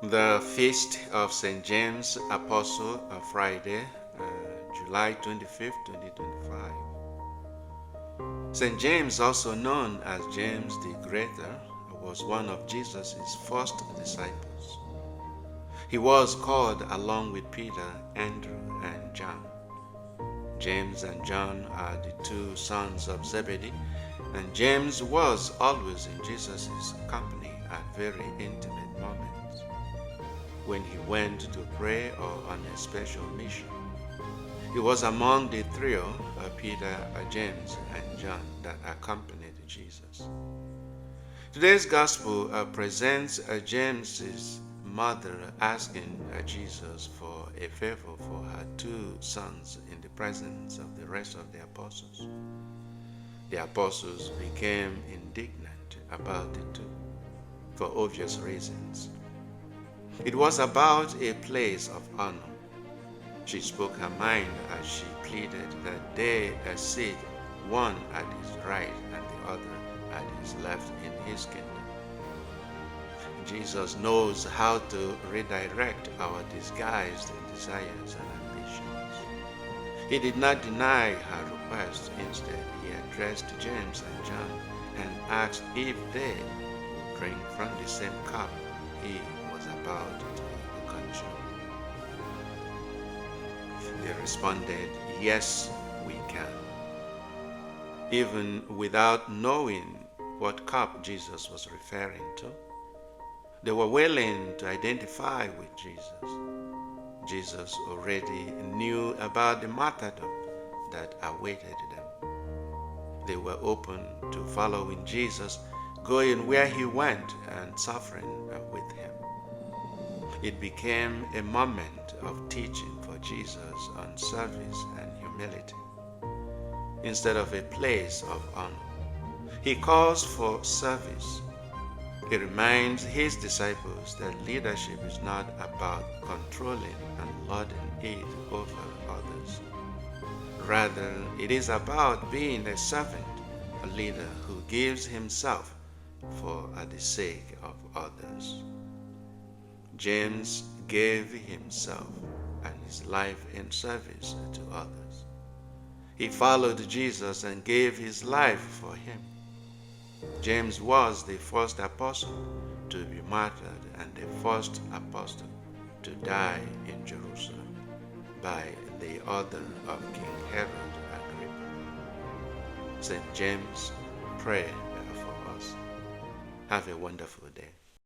The Feast of St. James Apostle, Friday, July 25th, 2025. St. James, also known as James the Greater, was one of Jesus' first disciples. He was called along with Peter, Andrew, and John. James and John are the two sons of Zebedee, and James was always in Jesus' company at very intimate moments when he went to pray or on a special mission. He was among the trio, Peter, James, and John, that accompanied Jesus. Today's gospel presents James's mother asking Jesus for a favor for her two sons in the presence of the rest of the apostles. The apostles became indignant about the two for obvious reasons. It was about a place of honor. She spoke her mind as she pleaded that they sit one at his right and the other at his left in his kingdom. Jesus knows how to redirect our disguised desires and ambitions. He did not deny her request. Instead, he addressed James and John and asked if they would drink from the same cup he was about to consume. They responded, "Yes, we can," even without knowing what cup Jesus was referring to. They were willing to identify with Jesus. Jesus already knew about the martyrdom that awaited them. They were open to following Jesus, going where he went and suffering with him. It became a moment of teaching for Jesus on service and humility, instead of a place of honor. He calls for service. He reminds his disciples that leadership is not about controlling and lording it over others. Rather, it is about being a servant, a leader who gives himself for the sake of others. James gave himself and his life in service to others. He followed Jesus and gave his life for him. James was the first apostle to be martyred and the first apostle to die in Jerusalem by the order of King Herod Agrippa. St. James, pray for us. Have a wonderful day.